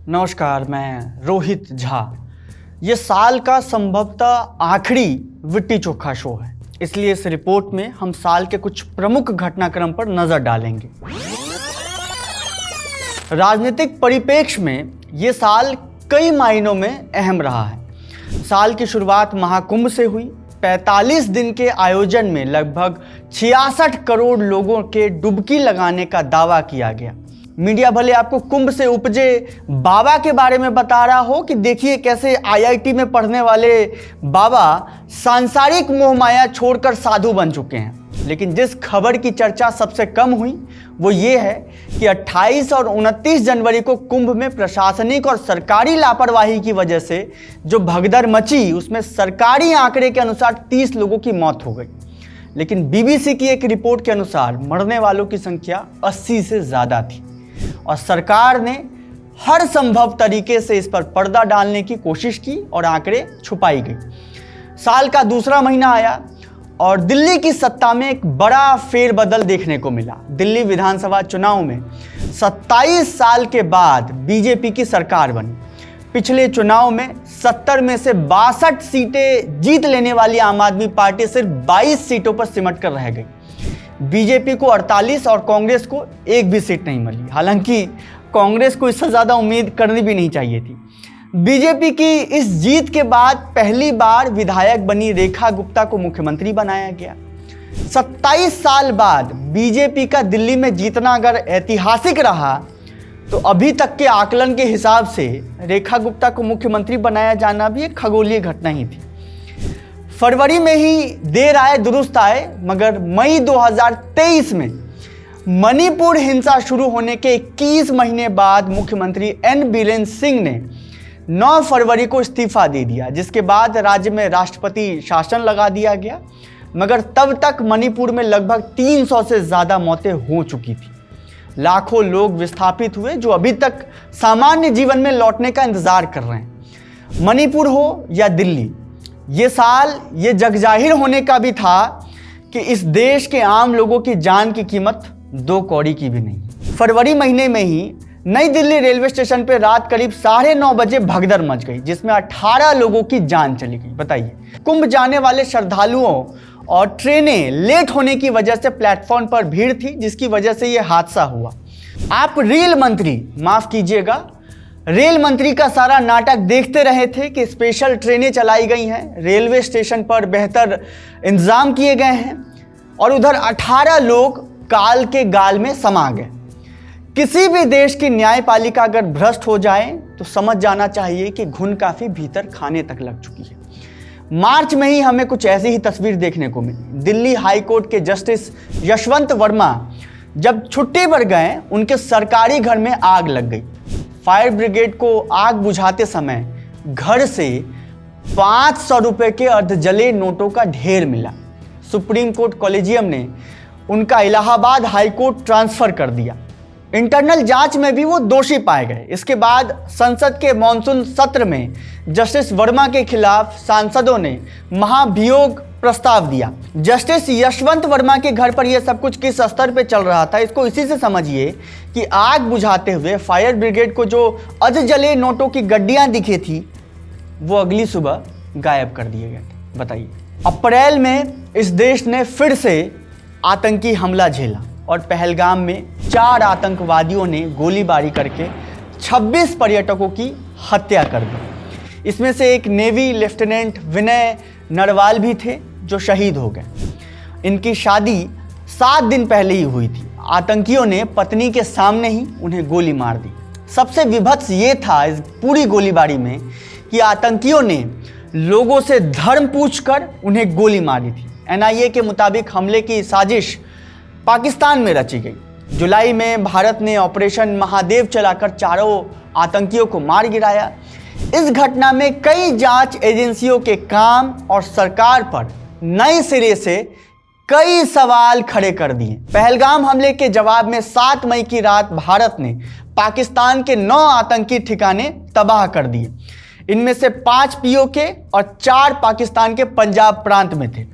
नमस्कार, मैं रोहित झा। ये साल का संभवतः आखिरी लिट्टी चोखा शो है, इसलिए इस रिपोर्ट में हम साल के कुछ प्रमुख घटनाक्रम पर नजर डालेंगे। राजनीतिक परिप्रेक्ष्य में ये साल कई मायनों में अहम रहा है। साल की शुरुआत महाकुंभ से हुई। 45 दिन के आयोजन में लगभग 66 करोड़ लोगों के डुबकी लगाने का दावा किया गया। मीडिया भले आपको कुंभ से उपजे बाबा के बारे में बता रहा हो कि देखिए कैसे आईआईटी में पढ़ने वाले बाबा सांसारिक मोहमाया छोड़कर साधु बन चुके हैं, लेकिन जिस खबर की चर्चा सबसे कम हुई वो ये है कि 28 और 29 जनवरी को कुंभ में प्रशासनिक और सरकारी लापरवाही की वजह से जो भगदड़ मची, उसमें सरकारी आंकड़े के अनुसार 30 लोगों की मौत हो गई। लेकिन बीबीसी की एक रिपोर्ट के अनुसार मरने वालों की संख्या 80 से ज़्यादा थी और सरकार ने हर संभव तरीके से इस पर पर्दा डालने की कोशिश की और आंकड़े छुपाई गई। साल का दूसरा महीना आया और दिल्ली की सत्ता में एक बड़ा फेरबदल देखने को मिला। दिल्ली विधानसभा चुनाव में 27 साल के बाद बीजेपी की सरकार बनी। पिछले चुनाव में 70 में से 62 सीटें जीत लेने वाली आम आदमी पार्टी सिर्फ 22 सीटों पर सिमट कर रह गई। बीजेपी को 48 और कांग्रेस को एक भी सीट नहीं मिली। हालांकि कांग्रेस को इससे ज़्यादा उम्मीद करनी भी नहीं चाहिए थी। बीजेपी की इस जीत के बाद पहली बार विधायक बनी रेखा गुप्ता को मुख्यमंत्री बनाया गया। 27 साल बाद बीजेपी का दिल्ली में जीतना अगर ऐतिहासिक रहा तो अभी तक के आकलन के हिसाब से रेखा गुप्ता को मुख्यमंत्री बनाया जाना भी एक खगोलीय घटना ही थी। फरवरी में ही देर आए दुरुस्त आए, मगर मई 2023 में मणिपुर हिंसा शुरू होने के 21 महीने बाद मुख्यमंत्री एन बीरेन सिंह ने 9 फरवरी को इस्तीफा दे दिया, जिसके बाद राज्य में राष्ट्रपति शासन लगा दिया गया। मगर तब तक मणिपुर में लगभग 300 से ज़्यादा मौतें हो चुकी थी। लाखों लोग विस्थापित हुए जो अभी तक सामान्य जीवन में लौटने का इंतजार कर रहे हैं। मणिपुर हो या दिल्ली, ये साल ये जगजाहिर होने का भी था कि इस देश के आम लोगों की जान की कीमत 2 कौड़ी की भी नहीं। फरवरी महीने में ही नई दिल्ली रेलवे स्टेशन पर रात करीब 9:30 बजे भगदड़ मच गई, जिसमें 18 लोगों की जान चली गई। बताइए, कुंभ जाने वाले श्रद्धालुओं और ट्रेनें लेट होने की वजह से प्लेटफॉर्म पर भीड़ थी, जिसकी वजह से यह हादसा हुआ। आप रेल मंत्री, माफ कीजिएगा, रेल मंत्री का सारा नाटक देखते रहे थे कि स्पेशल ट्रेनें चलाई गई हैं, रेलवे स्टेशन पर बेहतर इंतजाम किए गए हैं और उधर 18 लोग काल के गाल में समा गए। किसी भी देश की न्यायपालिका अगर भ्रष्ट हो जाए तो समझ जाना चाहिए कि घुन काफ़ी भीतर खाने तक लग चुकी है। मार्च में ही हमें कुछ ऐसी ही तस्वीर देखने को मिली। दिल्ली हाई कोर्ट के जस्टिस यशवंत वर्मा जब छुट्टी पर गए, उनके सरकारी घर में आग लग गई। फायर ब्रिगेड को आग बुझाते समय घर से 500 रुपये के अर्धजले नोटों का ढेर मिला। सुप्रीम कोर्ट कॉलेजियम ने उनका इलाहाबाद हाई कोर्ट ट्रांसफर कर दिया। इंटरनल जांच में भी वो दोषी पाए गए। इसके बाद संसद के मॉनसून सत्र में जस्टिस वर्मा के खिलाफ सांसदों ने महाभियोग प्रस्ताव दिया। जस्टिस यशवंत वर्मा के घर पर यह सब कुछ किस स्तर पे चल रहा था, इसको इसी से समझिए कि आग बुझाते हुए फायर ब्रिगेड को जो अधजले नोटों की गड्डियां दिखी थी, वो अगली सुबह गायब कर दिए गए थे। बताइए, अप्रैल में इस देश ने फिर से आतंकी हमला झेला और पहलगाम में 4 आतंकवादियों ने गोलीबारी करके 26 पर्यटकों की हत्या कर दी। इसमें से एक नेवी लेफ्टिनेंट विनय नरवाल भी थे जो शहीद हो गए। इनकी शादी 7 दिन पहले ही हुई थी। आतंकियों ने पत्नी के सामने ही उन्हें गोली मार दी। सबसे विभत्स ये था इस पूरी गोलीबारी में कि आतंकियों ने लोगों से धर्म पूछकर उन्हें गोली मारी थी। एनआईए के मुताबिक हमले की साजिश पाकिस्तान में रची गई। जुलाई में भारत ने ऑपरेशन महादेव चलाकर 4 आतंकियों को मार गिराया। इस घटना में कई जांच एजेंसियों के काम और सरकार पर नए सिरे से कई सवाल खड़े कर दिए। पहलगाम हमले के जवाब में 7 मई की रात भारत ने पाकिस्तान के 9 आतंकी ठिकाने तबाह कर दिए। इनमें से 5 पीओके और 4 पाकिस्तान के पंजाब प्रांत में थे।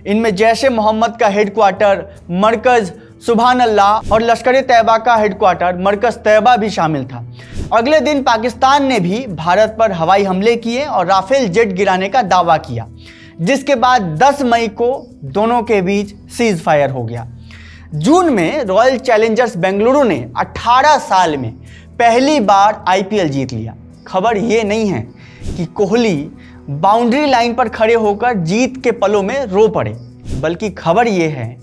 इनमें जैश ए मोहम्मद का हेडक्वार्टर, मरकज, सुभान अल्लाह और लश्कर तैयबा का हेडक्वार्टर मरकज तैयबा भी शामिल था। अगले दिन पाकिस्तान ने भी भारत पर हवाई हमले किए और राफेल जेट गिराने का दावा किया, जिसके बाद 10 मई को दोनों के बीच सीज फायर हो गया। जून में रॉयल चैलेंजर्स बेंगलुरु ने 18 साल में पहली बार आईपीएल जीत लिया। खबर ये नहीं है कि कोहली बाउंड्री लाइन पर खड़े होकर जीत के पलों में रो पड़े, बल्कि खबर ये है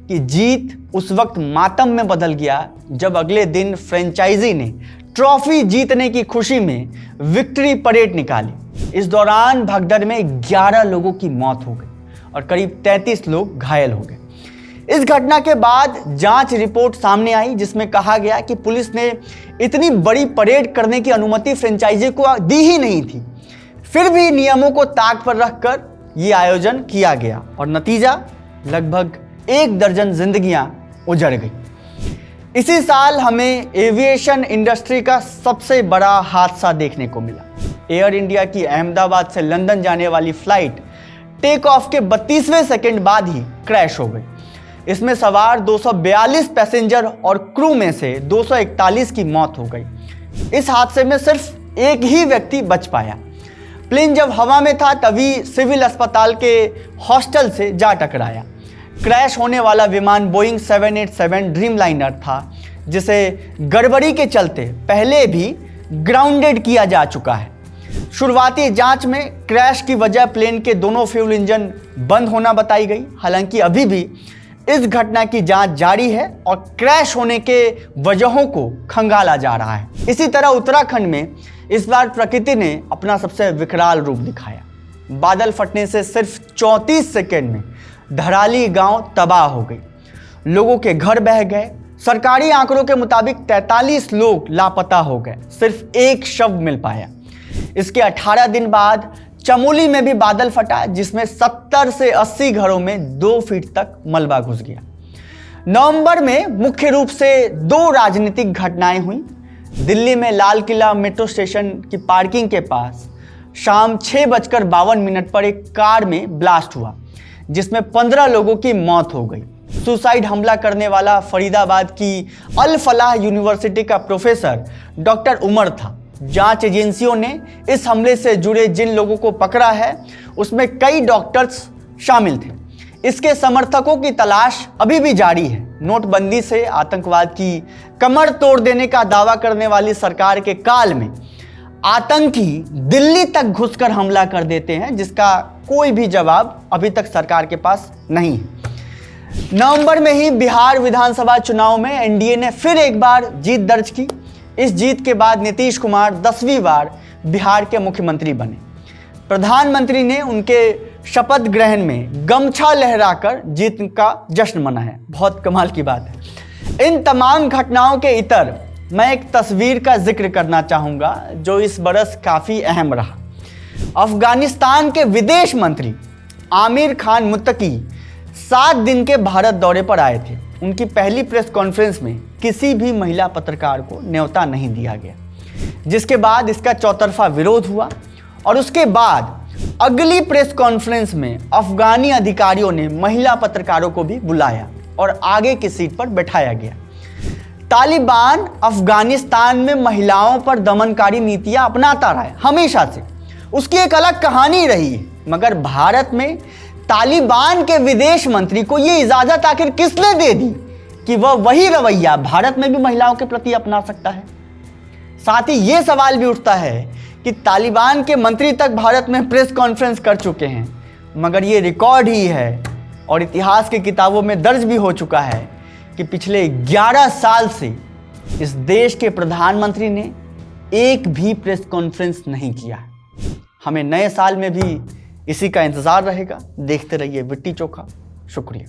कि जीत उस वक्त मातम में बदल गया जब अगले दिन फ्रेंचाइजी ने ट्रॉफी जीतने की खुशी में विक्ट्री परेड निकाली। इस दौरान भगदड़ में 11 लोगों की मौत हो गई और करीब 33 लोग घायल हो गए। इस घटना के बाद जांच रिपोर्ट सामने आई, जिसमें कहा गया कि पुलिस ने इतनी बड़ी परेड करने की अनुमति फ्रेंचाइजी को दी ही नहीं थी, फिर भी नियमों को ताक पर रखकर ये आयोजन किया गया और नतीजा लगभग 1 दर्जन जिंदगियां उजड़ गई। इसी साल हमें एविएशन इंडस्ट्री का सबसे बड़ा हादसा देखने को मिला। एयर इंडिया की अहमदाबाद से लंदन जाने वाली फ्लाइट टेक ऑफ के 32वें सेकंड बाद ही क्रैश हो गई। इसमें सवार 242 पैसेंजर और क्रू में से 241 की मौत हो गई। इस हादसे में सिर्फ एक ही व्यक्ति बच पाया। प्लेन जब हवा में था तभी सिविल अस्पताल के हॉस्टल से जा टकराया। क्रैश होने वाला विमान बोइंग 787 ड्रीमलाइनर था, जिसे गड़बड़ी के चलते पहले भी ग्राउंडेड किया जा चुका है। शुरुआती जांच में क्रैश की वजह प्लेन के दोनों फ्यूल इंजन बंद होना बताई गई। हालांकि अभी भी इस घटना की जांच जारी है और क्रैश होने के वजहों को खंगाला जा रहा है। इसी तरह उत्तराखंड में इस बार प्रकृति ने अपना सबसे विकराल रूप दिखाया। बादल फटने से सिर्फ 34 सेकेंड में धराली गांव तबाह हो गई, लोगों के घर बह गए। सरकारी आंकड़ों के मुताबिक 43 लोग लापता हो गए, सिर्फ एक शव मिल पाया। इसके 18 दिन बाद चमोली में भी बादल फटा, जिसमें 70 से 80 घरों में 2 फीट तक मलबा घुस गया। नवंबर में मुख्य रूप से 2 राजनीतिक घटनाएं हुई। दिल्ली में लाल किला मेट्रो स्टेशन की पार्किंग के पास शाम 6:52 पर एक कार में ब्लास्ट हुआ, जिसमें 15 लोगों की मौत हो गई। सुसाइड हमला करने वाला फरीदाबाद की अल फलाह यूनिवर्सिटी का प्रोफेसर डॉक्टर उमर था। जांच एजेंसियों ने इस हमले से जुड़े जिन लोगों को पकड़ा है उसमें कई डॉक्टर्स शामिल थे। इसके समर्थकों की तलाश अभी भी जारी है। नोटबंदी से आतंकवाद की कमर तोड़ देने का दावा करने वाली सरकार के काल में आतंकी दिल्ली तक घुसकर हमला कर देते हैं, जिसका कोई भी जवाब अभी तक सरकार के पास नहीं है। नवंबर में ही बिहार विधानसभा चुनाव में एनडीए ने फिर एक बार जीत दर्ज की। इस जीत के बाद नीतीश कुमार 10वीं बार बिहार के मुख्यमंत्री बने। प्रधानमंत्री ने उनके शपथ ग्रहण में गमछा लहराकर जीत का जश्न मनाया। बहुत कमाल की बात है। इन तमाम घटनाओं के इतर मैं एक तस्वीर का जिक्र करना चाहूँगा जो इस बरस काफ़ी अहम रहा। अफगानिस्तान के विदेश मंत्री आमिर खान मुत्तकी 7 दिन के भारत दौरे पर आए थे। उनकी पहली प्रेस कॉन्फ्रेंस में किसी भी महिला पत्रकार को न्योता नहीं दिया गया, जिसके बाद इसका चौतरफा विरोध हुआ और उसके बाद अगली प्रेस कॉन्फ्रेंस में अफगानी अधिकारियों ने महिला पत्रकारों को भी बुलाया और आगे की सीट पर बैठाया गया। तालिबान अफगानिस्तान में महिलाओं पर दमनकारी नीतियां अपनाता रहा है हमेशा से, उसकी एक अलग कहानी रही है। मगर भारत में तालिबान के विदेश मंत्री को ये इजाजत आखिर किसने दे दी कि वह वही रवैया भारत में भी महिलाओं के प्रति अपना सकता है? साथ ही ये सवाल भी उठता है कि तालिबान के मंत्री तक भारत में प्रेस कॉन्फ्रेंस कर चुके हैं, मगर ये रिकॉर्ड ही है और इतिहास की किताबों में दर्ज भी हो चुका है कि पिछले 11 साल से इस देश के प्रधानमंत्री ने एक भी प्रेस कॉन्फ्रेंस नहीं किया। हमें नए साल में भी इसी का इंतज़ार रहेगा। देखते रहिए विट्टी चोखा। शुक्रिया।